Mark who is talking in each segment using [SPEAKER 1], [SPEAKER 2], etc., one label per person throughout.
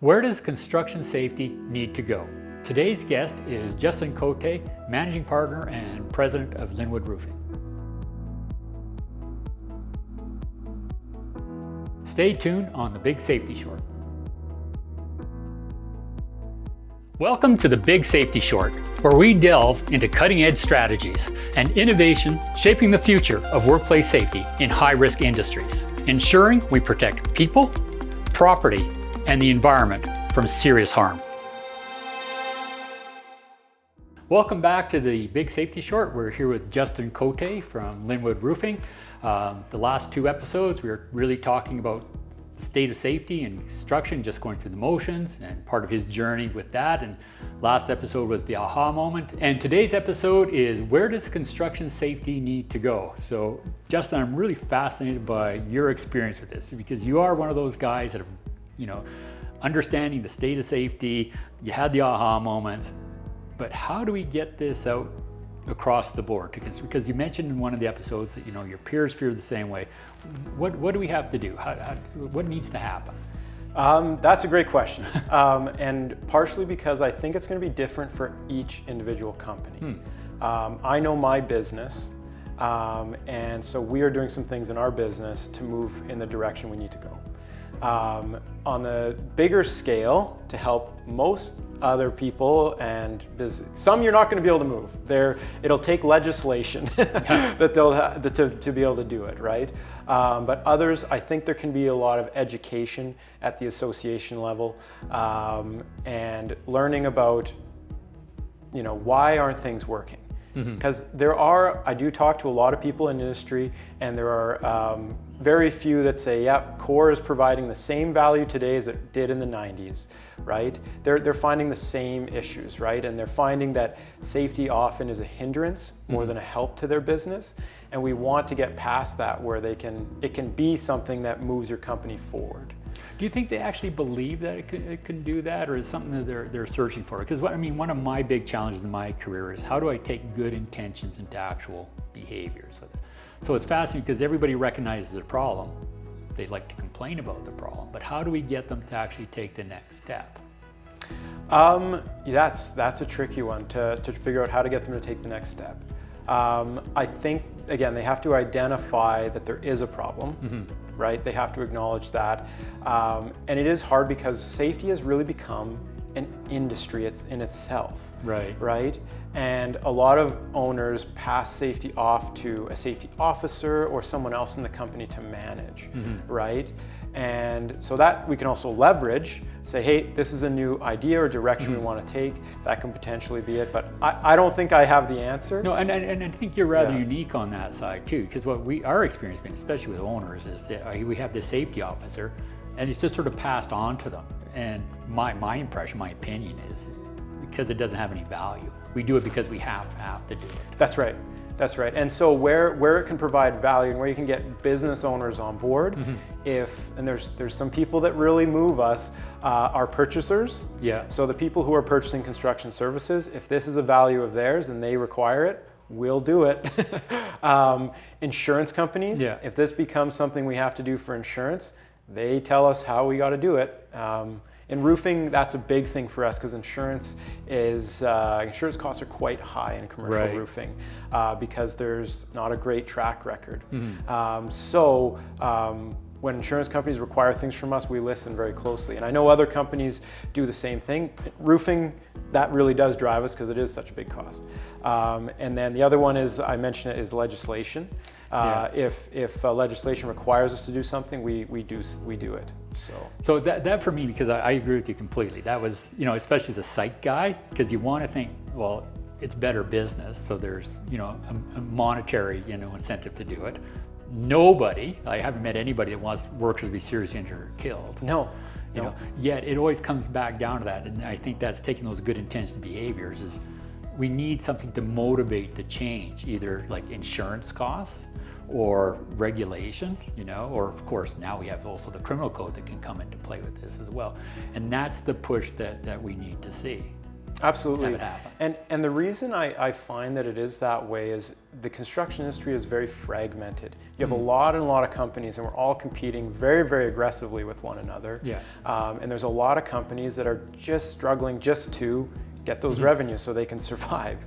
[SPEAKER 1] Where does construction safety need to go? Today's guest is Justin Cote, Managing Partner and President of Lynnwood Roofing. Stay tuned on the Big Safety Short. Welcome to the Big Safety Short, where we delve into cutting-edge strategies and innovation shaping the future of workplace safety in high-risk industries, ensuring we protect people, property, and the environment from serious harm. Welcome back to the Big Safety Short. We're here with Justin Cote from Lynnwood Roofing. The last two episodes, we were really talking about the state of safety and construction, just going through the motions and part of his journey with that. And last episode was the aha moment. And today's episode is, where does construction safety need to go? So Justin, I'm really fascinated by your experience with this, because you are one of those guys that have, understanding the state of safety, you had the aha moments, but how do we get this out across the board? Because you mentioned in one of the episodes that your peers feel the same way. What do we have to do? What needs to happen?
[SPEAKER 2] That's a great question, and partially because I think it's going to be different for each individual company. I know my business, and so we are doing some things in our business to move in the direction we need to go. On the bigger scale, to help most other people and some you're not going to be able to move. It'll take legislation that they'll have to be able to do it, right? But others, I think there can be a lot of education at the association level, and learning about, why aren't things working? Because I do talk to a lot of people in industry, and there are very few that say, yep, core is providing the same value today as it did in the 90s, right? They're finding the same issues, right? And they're finding that safety often is a hindrance more than a help to their business. And we want to get past that, where it can be something that moves your company forward.
[SPEAKER 1] Do you think they actually believe that it can do that, or is it something that they're searching for? Because one of my big challenges in my career is, how do I take good intentions into actual behaviors with it? So it's fascinating because everybody recognizes the problem. They like to complain about the problem, but how do we get them to actually take the next step?
[SPEAKER 2] That's a tricky one to figure out how to get them to take the next step. I think, again, they have to identify that there is a problem, right? They have to acknowledge that. And it is hard because safety has really become an industry in itself. Right? And a lot of owners pass safety off to a safety officer or someone else in the company to manage, right? And so that we can also leverage, say, hey, this is a new idea or direction we want to take. That can potentially be it, but I don't think I have the answer.
[SPEAKER 1] No, and I think you're rather unique on that side too, because our experience been, especially with owners, is that we have this safety officer, and it's just sort of passed on to them. And my impression, my opinion is, because it doesn't have any value. We do it because we have to do it.
[SPEAKER 2] That's right. And so where it can provide value and where you can get business owners on board, and there's some people that really move us, are purchasers. Yeah. So the people who are purchasing construction services, if this is a value of theirs and they require it, we'll do it. Insurance companies, if this becomes something we have to do for insurance, they tell us how we got to do it. In roofing, that's a big thing for us, because insurance costs are quite high in commercial roofing, because there's not a great track record. When insurance companies require things from us, we listen very closely. And I know other companies do the same thing. Roofing, that really does drive us because it is such a big cost. And then the other one is, I mentioned it, is legislation. If legislation requires us to do something, we do it.
[SPEAKER 1] So that for me, because I agree with you completely. That was, especially as a site guy, because you want to think, well, it's better business, so there's a monetary incentive to do it. I haven't met anybody that wants workers to be seriously injured or killed.
[SPEAKER 2] No.
[SPEAKER 1] Yet it always comes back down to that, and I think that's taking those good intention behaviors. Is we need something to motivate the change, either like insurance costs or regulation, or of course now we have also the criminal code that can come into play with this as well. And that's the push that we need to see.
[SPEAKER 2] Absolutely.
[SPEAKER 1] have it happen.
[SPEAKER 2] And the reason I find that it is that way is the construction industry is very fragmented. You have a lot of companies, and we're all competing very, very aggressively with one another.
[SPEAKER 1] Yeah.
[SPEAKER 2] And there's a lot of companies that are just struggling just to get those revenues so they can survive.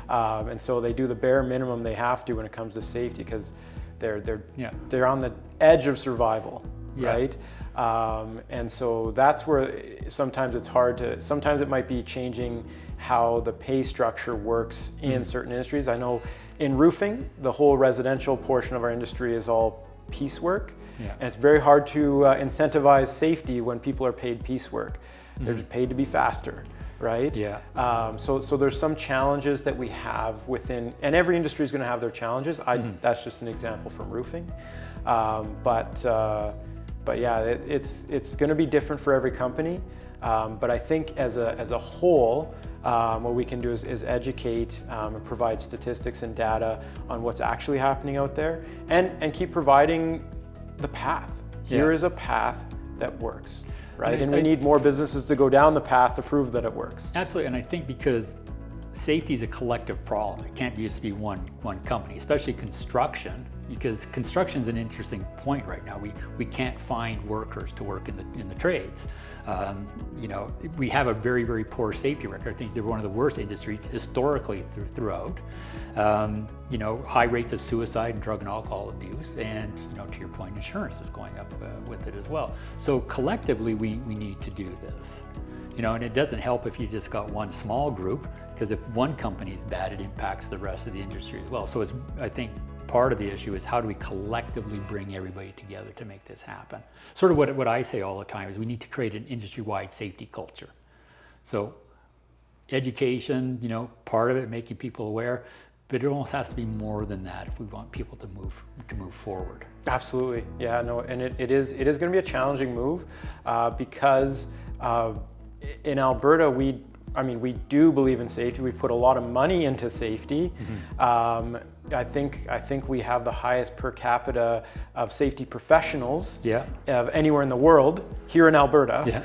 [SPEAKER 2] And so they do the bare minimum they have to when it comes to safety, because they're on the edge of survival, right? And so that's where sometimes it's hard to, sometimes it might be changing how the pay structure works in certain industries. I know in roofing, the whole residential portion of our industry is all piecework. And it's very hard to incentivize safety when people are paid piecework. They're just paid to be faster, right? So there's some challenges that we have within, and every industry is going to have their challenges. That's just an example from roofing. But yeah, it's going to be different for every company. But I think as a whole, what we can do is educate and provide statistics and data on what's actually happening out there, and keep providing the path. Here is a path that works, right? And we need more businesses to go down the path to prove that it works.
[SPEAKER 1] Absolutely, and I think because safety is a collective problem. It can't just be one company, especially construction, because construction is an interesting point right now. We can't find workers to work in the trades. We have a very, very poor safety record. I think they're one of the worst industries historically throughout. High rates of suicide and drug and alcohol abuse, and to your point, insurance is going up with it as well. So collectively, we need to do this. And it doesn't help if you just got one small group, because if one company is bad, it impacts the rest of the industry as well. So I think part of the issue is how do we collectively bring everybody together to make this happen? Sort of what I say all the time is we need to create an industry-wide safety culture. So education, part of it, making people aware, but it almost has to be more than that if we want people to move forward.
[SPEAKER 2] Absolutely, yeah, no, and it is going to be a challenging move because in Alberta, we do believe in safety. We've put a lot of money into safety. I think we have the highest per capita of safety professionals of anywhere in the world here in Alberta.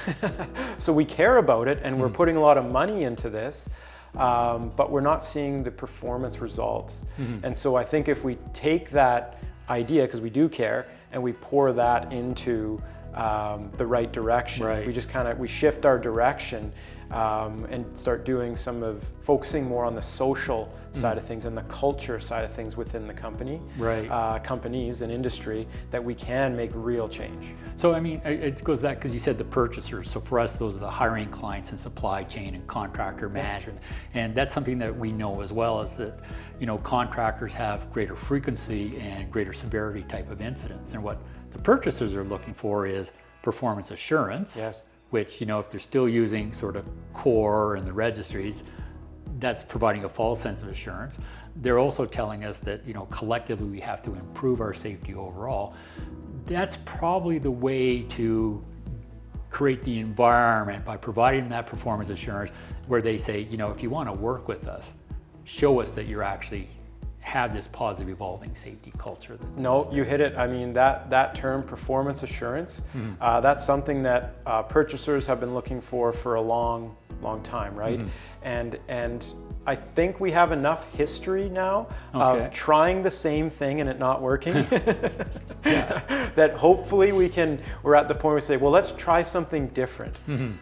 [SPEAKER 2] So we care about it, and we're putting a lot of money into this, but we're not seeing the performance results. And so I think if we take that idea, because we do care, and we pour that into the right direction. We just we shift our direction and start doing focusing more on the social side of things and the culture side of things within the company, companies and industry, that we can make real change.
[SPEAKER 1] So it goes back, because you said the purchasers. So for us, those are the hiring clients and supply chain and contractor management. And that's something that we know as well, is that contractors have greater frequency and greater severity type of incidents. And what the purchasers are looking for is performance assurance, which, if they're still using sort of core and the registries, that's providing a false sense of assurance. They're also telling us that, collectively we have to improve our safety overall. That's probably the way to create the environment, by providing that performance assurance, where they say, if you want to work with us, show us that you're actually have this positive evolving safety culture.
[SPEAKER 2] No, you hit it. That term, performance assurance, that's something that purchasers have been looking for a long time, right? And I think we have enough history now of trying the same thing and it not working that hopefully we're at the point where we say, well, let's try something different.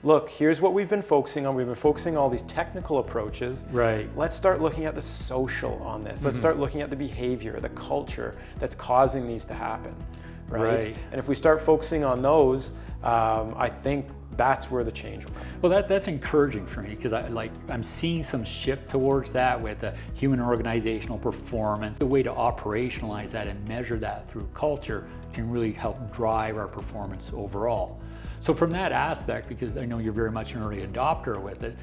[SPEAKER 2] Look, here's what we've been focusing on. We've been focusing on all these technical approaches. Let's start looking at the social on this. Let's start looking at the behavior, the culture that's causing these to happen, right? And if we start focusing on those, I think that's where the change will come.
[SPEAKER 1] Well, that's encouraging for me, because I'm seeing some shift towards that with the human organizational performance. The way to operationalize that and measure that through culture can really help drive our performance overall. So from that aspect, because I know you're very much an early adopter with it,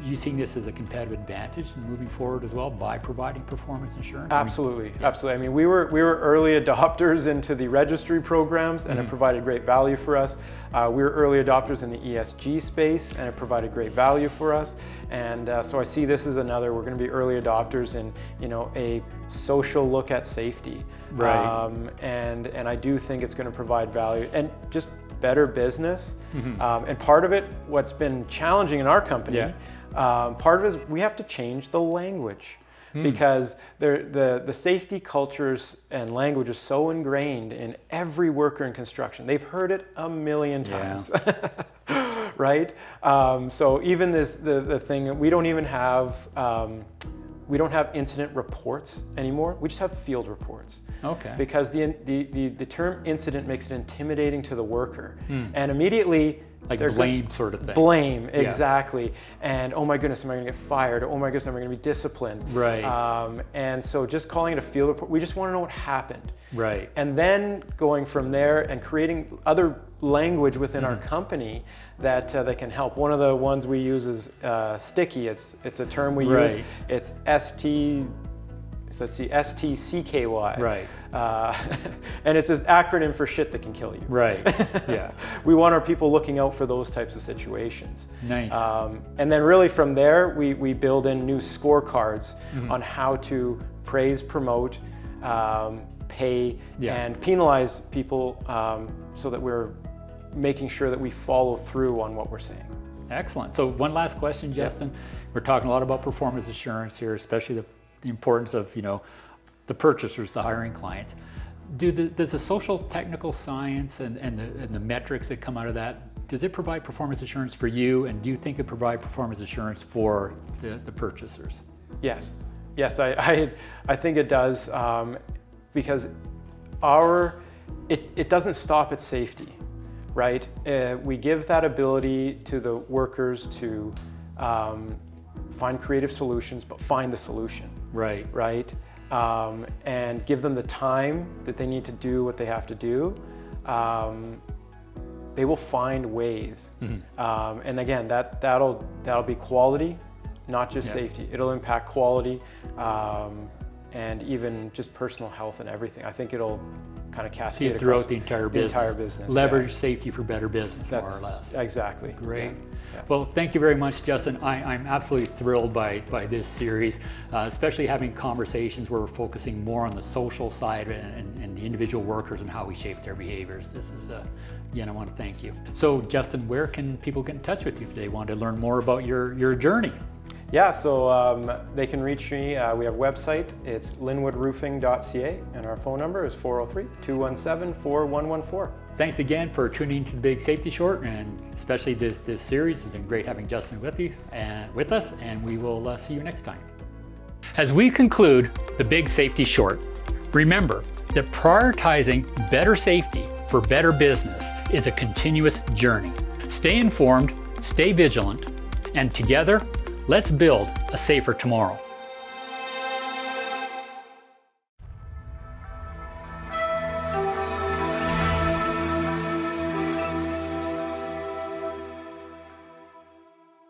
[SPEAKER 1] you seeing this as a competitive advantage moving forward as well by providing performance insurance?
[SPEAKER 2] Absolutely, absolutely. We were early adopters into the registry programs, and it provided great value for us. We were early adopters in the ESG space, and it provided great value for us. And so I see this as we're going to be early adopters in a social look at safety. And I do think it's going to provide value, and just better business. And part of it, what's been challenging in our company, part of it is we have to change the language. Because the safety cultures and language is so ingrained in every worker in construction. They've heard it a million times, right? So even the thing, we don't even have, we don't have incident reports anymore. We just have field reports.
[SPEAKER 1] Okay.
[SPEAKER 2] Because the term incident makes it intimidating to the worker. And immediately,
[SPEAKER 1] like blame sort of thing.
[SPEAKER 2] Blame, exactly. And oh my goodness, am I going to get fired? Oh my goodness, am I going to be disciplined?
[SPEAKER 1] Right.
[SPEAKER 2] And so just calling it a field report, we just want to know what happened.
[SPEAKER 1] Right.
[SPEAKER 2] And then going from there and creating other language within our company that can help. One of the ones we use is sticky. It's a term we use. It's STCKY.
[SPEAKER 1] Right.
[SPEAKER 2] And it's this acronym for shit that can kill you.
[SPEAKER 1] Right. Yeah.
[SPEAKER 2] We want our people looking out for those types of situations.
[SPEAKER 1] Nice.
[SPEAKER 2] And then really from there, we build in new scorecards on how to praise, promote, pay, and penalize people so that we're making sure that we follow through on what we're saying.
[SPEAKER 1] Excellent. So one last question, Justin. We're talking a lot about performance assurance here, especially the importance of, the purchasers, the hiring clients. Does the social technical science and the metrics that come out of that, does it provide performance assurance for you? And do you think it provides performance assurance for the purchasers?
[SPEAKER 2] Yes, I think it does, because it doesn't stop at safety, right? We give that ability to the workers to find creative solutions, but find the solution.
[SPEAKER 1] Right.
[SPEAKER 2] Right. And give them the time that they need to do what they have to do. They will find ways. And again, that'll be quality, not just safety. It'll impact quality and even just personal health and everything. I think it'll kind of cascade
[SPEAKER 1] throughout the entire business. Leverage safety for better business, more or less.
[SPEAKER 2] Exactly.
[SPEAKER 1] Great. Yeah. Well, thank you very much, Justin. I'm absolutely thrilled by this series, especially having conversations where we're focusing more on the social side and the individual workers and how we shape their behaviors. This is, again, I want to thank you. So, Justin, where can people get in touch with you if they want to learn more about your journey?
[SPEAKER 2] Yeah, so they can reach me. We have a website. It's lynnwoodroofing.ca, and our phone number is 403-217-4114.
[SPEAKER 1] Thanks again for tuning to the Big Safety Short, and especially this series. It's been great having Justin with us, and we will see you next time. As we conclude the Big Safety Short, remember that prioritizing better safety for better business is a continuous journey. Stay informed, stay vigilant, and together, let's build a safer tomorrow.